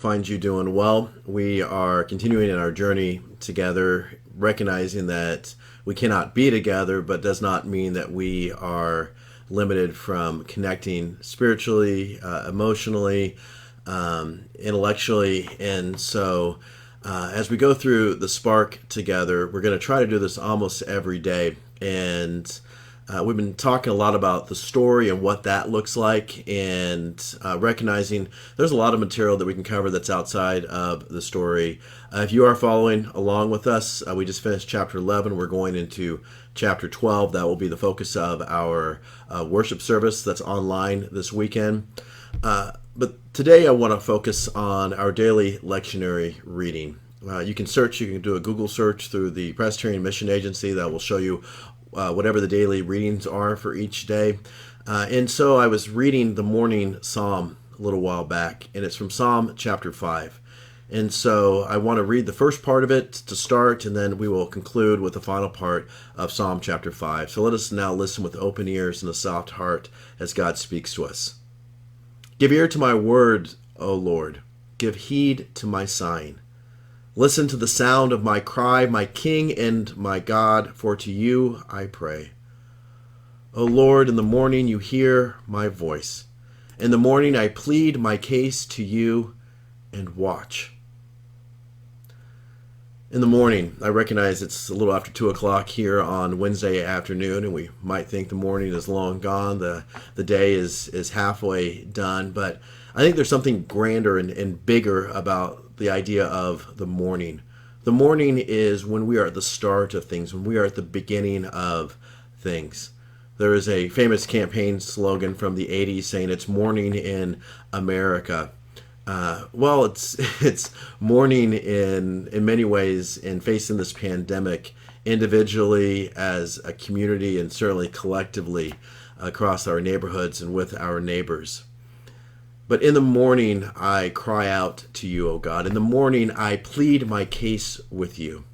Find you doing well. We are continuing in our journey together, recognizing that we cannot be together, but does not mean that we are limited from connecting spiritually, emotionally, intellectually. And so, as we go through the Spark together, we're going to try to do this almost every day. And we've been talking a lot about the story and what that looks like, and recognizing there's a lot of material that we can cover that's outside of the story. If you are following along with us, we just finished chapter 11. We're going into chapter 12. That will be the focus of our worship service that's online this weekend. But today I want to focus on our daily lectionary reading. You can do a Google search through the Presbyterian Mission Agency that will show you whatever the daily readings are for each day. And so I was reading the morning psalm a little while back, and it's from Psalm chapter 5. And so I want to read the first part of it to start, and then we will conclude with the final part of Psalm chapter 5. So let us now listen with open ears and a soft heart as God speaks to us. Give ear to my word, O Lord. Give heed to my sign. Listen to the sound of my cry, my King and my God, for to you I pray. O Lord, in the morning you hear my voice. In the morning I plead my case to you and watch. In the morning, I recognize it's a little after 2 o'clock here on Wednesday afternoon, and we might think the morning is long gone, the day is halfway done, but I think there's something grander and bigger about the idea of the morning. The morning is when we are at the start of things, when we are at the beginning of things. There is a famous campaign slogan from the 80s saying it's morning in America. Well, it's morning in many ways in facing this pandemic individually, as a community, and certainly collectively across our neighborhoods and with our neighbors. But in the morning, I cry out to you, O God. In the morning, I plead my case with you.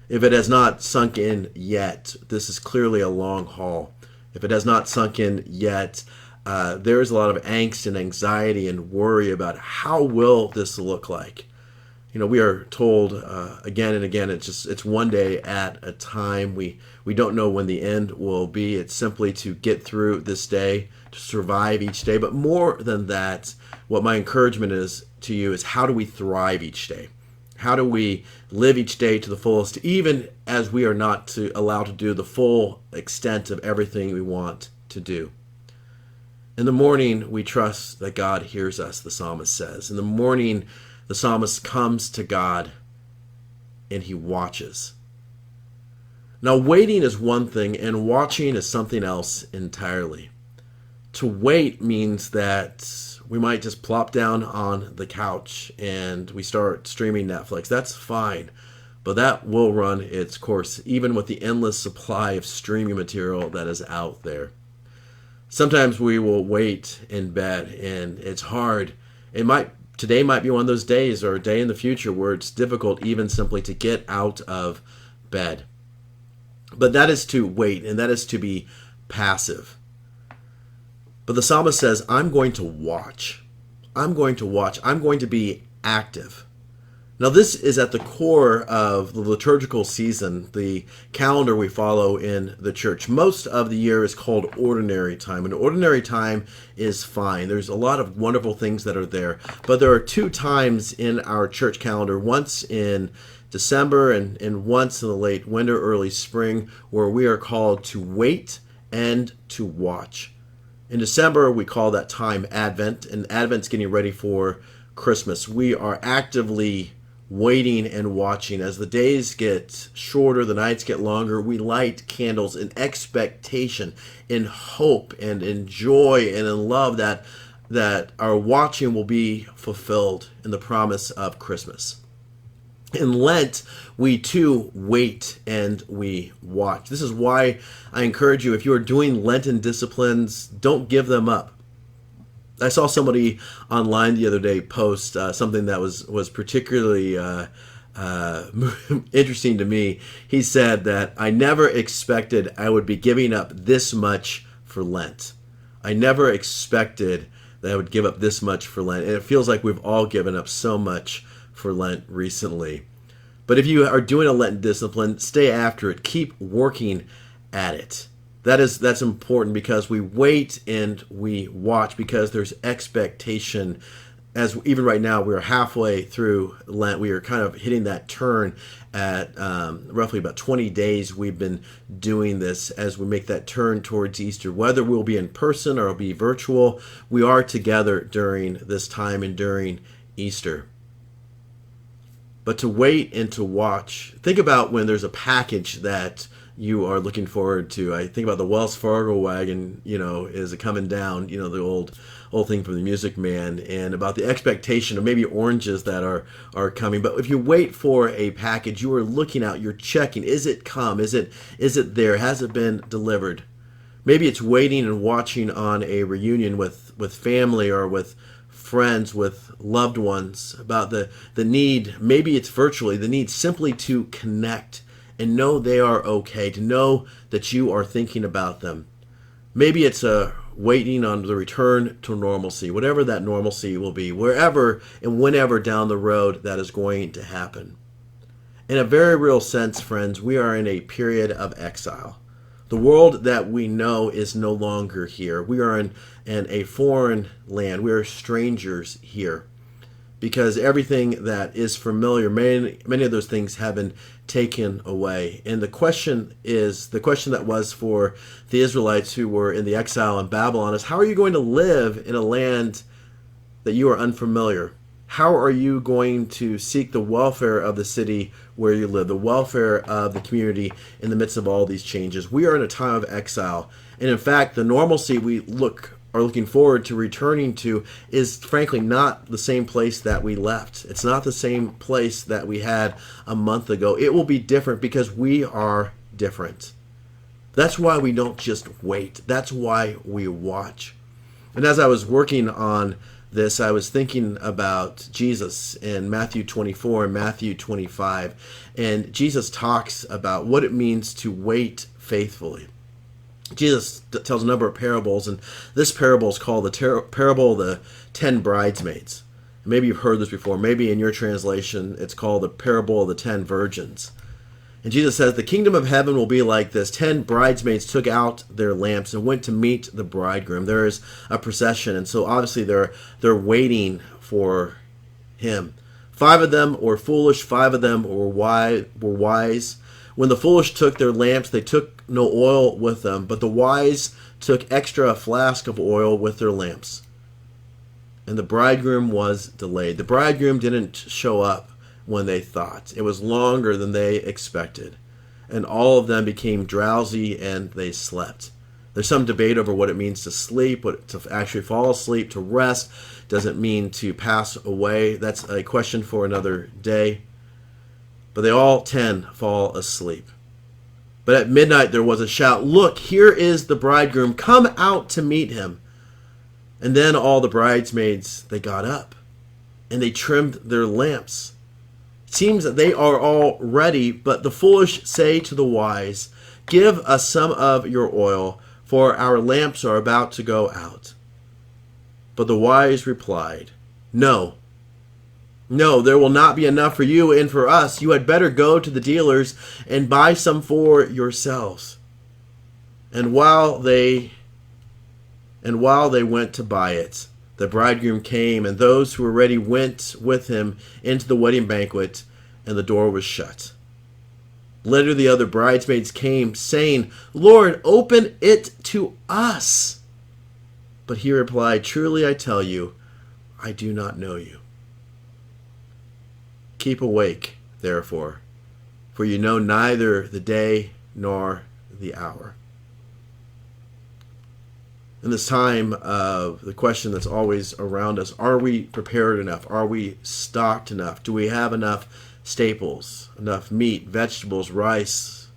If it has not sunk in yet, this is clearly a long haul. If it has not sunk in yet, there is a lot of angst and anxiety and worry about how will this look like. You know, we are told again and again, it's one day at a time. We don't know when the end will be. It's simply to get through this day, to survive each day. But more than that, what my encouragement is to you is, how do we thrive each day? How do we live each day to the fullest, even as we are not allowed to do the full extent of everything we want to do? In the morning, we trust that God hears us, the psalmist says. In the morning, the psalmist comes to God and he watches. Now, waiting is one thing and watching is something else entirely. To wait means that we might just plop down on the couch and we start streaming Netflix. That's fine, but that will run its course, even with the endless supply of streaming material that is out there. Sometimes we will wait in bed and it's hard. Today might be one of those days, or a day in the future, where it's difficult even simply to get out of bed. But that is to wait, and that is to be passive. But the psalmist says, I'm going to watch. I'm going to watch. I'm going to be active. Now, this is at the core of the liturgical season, the calendar we follow in the church. Most of the year is called ordinary time, and ordinary time is fine. There's a lot of wonderful things that are there, but there are two times in our church calendar, once in December and once in the late winter, early spring, where we are called to wait and to watch. In December, we call that time Advent, and Advent's getting ready for Christmas. We are actively waiting and watching. As the days get shorter, the nights get longer, we light candles in expectation, in hope, and in joy, and in love that our watching will be fulfilled in the promise of Christmas. In Lent, we too wait and we watch. This is why I encourage you, if you are doing Lenten disciplines, don't give them up. I saw somebody online the other day post something that was particularly interesting to me. He said that, I never expected I would be giving up this much for Lent. I never expected that I would give up this much for Lent. And it feels like we've all given up so much for Lent recently. But if you are doing a Lenten discipline, stay after it. Keep working at it. That's important because we wait and we watch because there's expectation. As even right now, we're halfway through Lent. We are kind of hitting that turn at roughly about 20 days. We've been doing this as we make that turn towards Easter. Whether we'll be in person or it'll be virtual, we are together during this time and during Easter. But to wait and to watch, think about when there's a package that you are looking forward to. I think about the Wells Fargo wagon, is coming down, the old thing from the Music Man, and about the expectation of maybe oranges that are coming. But if you wait for a package, you are looking out, you're checking, is it come? Is it there? Has it been delivered? Maybe it's waiting and watching on a reunion with family or with friends, with loved ones, about the need, maybe it's virtually, the need simply to connect and know they are okay, to know that you are thinking about them. Maybe it's waiting on the return to normalcy, whatever that normalcy will be, wherever and whenever down the road that is going to happen. In a very real sense, friends, we are in a period of exile. The world that we know is no longer here. We are in a foreign land. We are strangers here because everything that is familiar, many of those things have been taken away. And the question that was for the Israelites who were in the exile in Babylon is, how are you going to live in a land that you are unfamiliar? How are you going to seek the welfare of the city where you live, the welfare of the community in the midst of all these changes? We are in a time of exile. And in fact, the normalcy we are looking forward to returning to is frankly not the same place that we left. It's not the same place that we had a month ago. It will be different because we are different. That's why we don't just wait. That's why we watch. And as I was working on this, I was thinking about Jesus in Matthew 24 and Matthew 25. And Jesus talks about what it means to wait faithfully. Jesus tells a number of parables, and this parable is called the parable of the 10 bridesmaids. Maybe you've heard this before. Maybe in your translation, it's called the parable of the 10 virgins. And Jesus says, the kingdom of heaven will be like this. 10 bridesmaids took out their lamps and went to meet the bridegroom. There is a procession, and so obviously they're waiting for him. 5 of them were foolish, 5 of them were wise. When the foolish took their lamps, they took no oil with them, but the wise took extra flask of oil with their lamps. And the bridegroom was delayed. The bridegroom didn't show up when they thought. It was longer than they expected. And all of them became drowsy and they slept. There's some debate over what it means to sleep, to actually fall asleep, to rest. Does it mean to pass away? That's a question for another day. But they all 10 fall asleep. But at midnight there was a shout, look, here is the bridegroom, come out to meet him. And then all the bridesmaids, they got up and they trimmed their lamps. It seems that they are all ready, but the foolish say to the wise, give us some of your oil, for our lamps are about to go out. But the wise replied, no, there will not be enough for you and for us. You had better go to the dealers and buy some for yourselves. And while they went to buy it, the bridegroom came, and those who were ready went with him into the wedding banquet, and the door was shut. Later the other bridesmaids came, saying, Lord, open it to us. But he replied, truly I tell you, I do not know you. Keep awake, therefore, for you know neither the day nor the hour. In this time of the question that's always around us, are we prepared enough? Are we stocked enough? Do we have enough staples, enough meat, vegetables, rice,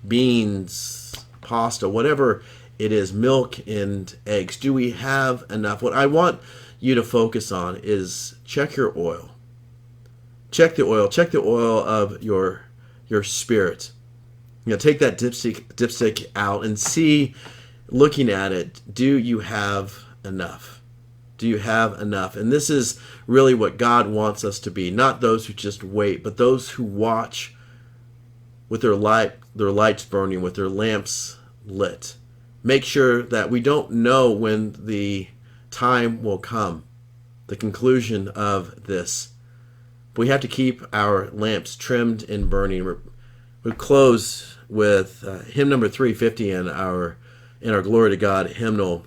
beans, pasta, whatever it is, milk and eggs? Do we have enough? What I want you to focus on is check your oil. Check the oil. Check the oil of your spirit. Take that dipstick out and see, looking at it, do you have enough? Do you have enough? And this is really what God wants us to be, not those who just wait, but those who watch with their lights burning, with their lamps lit. Make sure that we don't know when the time will come, the conclusion of this. But we have to keep our lamps trimmed and burning. We close with hymn number 350 in our Glory to God hymnal.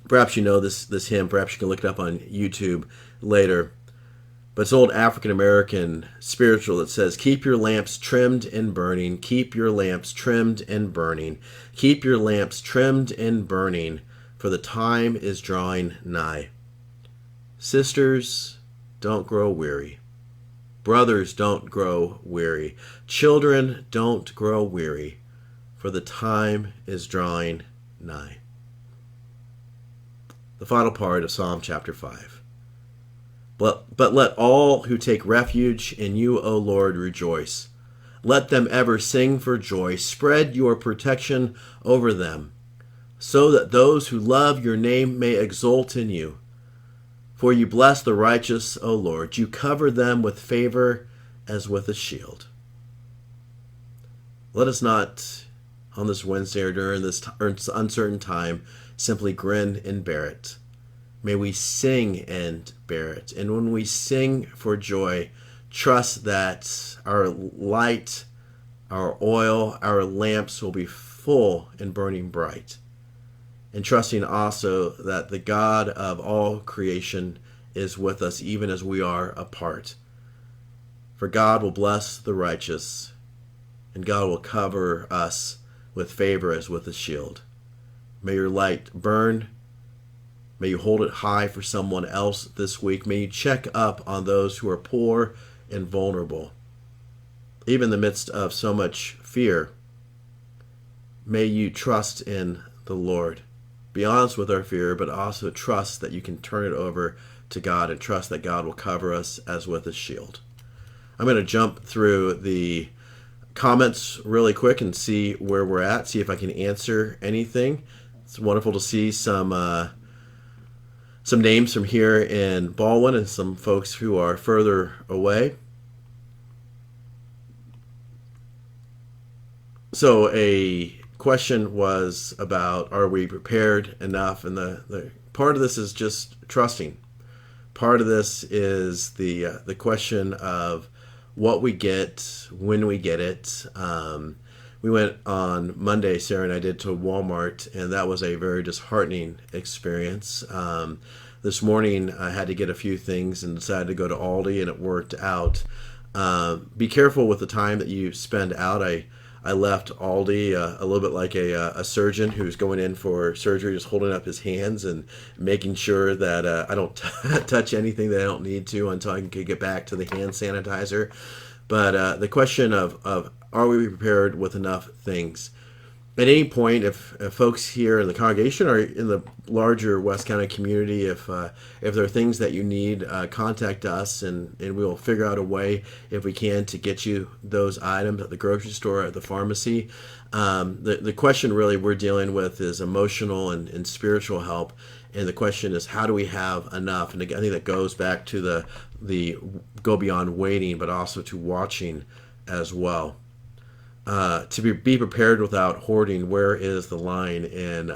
Perhaps you know this hymn. Perhaps you can look it up on YouTube later. But it's an old African-American spiritual that says, keep your lamps trimmed and burning, keep your lamps trimmed and burning, keep your lamps trimmed and burning, for the time is drawing nigh. Sisters, don't grow weary. Brothers, don't grow weary. Children, don't grow weary, for the time is drawing nigh. The final part of Psalm chapter 5. But let all who take refuge in you, O Lord, rejoice. Let them ever sing for joy. Spread your protection over them, so that those who love your name may exult in you. For you bless the righteous, O Lord. You cover them with favor as with a shield. Let us not, on this Wednesday or during this uncertain time, simply grin and bear it. May we sing and bear it. And when we sing for joy, trust that our light, our oil, our lamps will be full and burning bright. And trusting also that the God of all creation is with us even as we are apart. For God will bless the righteous, and God will cover us with favor as with a shield. May your light burn. May you hold it high for someone else this week. May you check up on those who are poor and vulnerable. Even in the midst of so much fear, may you trust in the Lord. Be honest with our fear, but also trust that you can turn it over to God and trust that God will cover us as with a shield. I'm going to jump through the comments really quick and see where we're at, see if I can answer anything. It's wonderful to see some names from here in Baldwin and some folks who are further away. So a question was about, are we prepared enough? And the part of this is just trusting. Part of this is the question of what we get, when we get it. We went on Monday, Sarah and I did, to Walmart, and that was a very disheartening experience. This morning I had to get a few things and decided to go to Aldi, and it worked out. Be careful with the time that you spend out. I left Aldi a little bit like a surgeon who's going in for surgery, just holding up his hands and making sure that I don't touch anything that I don't need to until I can get back to the hand sanitizer. But the question of are we prepared with enough things? At any point, if folks here in the congregation or in the larger West County community, if there are things that you need, contact us, and we will figure out a way, if we can, to get you those items at the grocery store, at the pharmacy. The question really we're dealing with is emotional and spiritual help, and the question is, how do we have enough? And I think that goes back to the go beyond waiting, but also to watching as well. To be prepared without hoarding, where is the line? And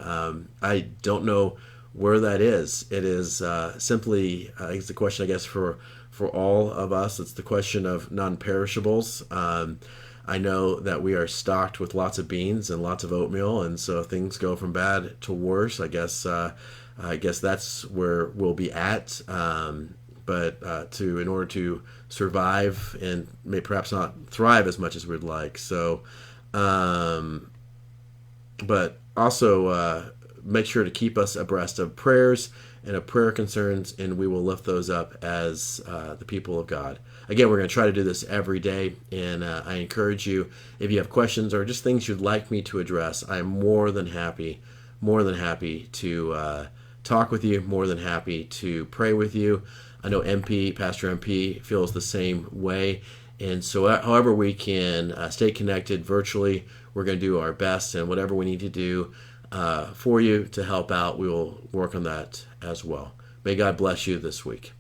I don't know where that is. It is simply, it's the question, I guess, for all of us. It's the question of non-perishables. I know that we are stocked with lots of beans and lots of oatmeal, and so things go from bad to worse. I guess that's where we'll be at. But in order to survive and may perhaps not thrive as much as we'd like. So, but also make sure to keep us abreast of prayers and of prayer concerns, and we will lift those up as the people of God. Again, we're going to try to do this every day, and I encourage you, if you have questions or just things you'd like me to address, I am more than happy to talk with you, more than happy to pray with you. I know Pastor MP feels the same way. And so however we can stay connected virtually, we're going to do our best, and whatever we need to do for you to help out, we will work on that as well. May God bless you this week.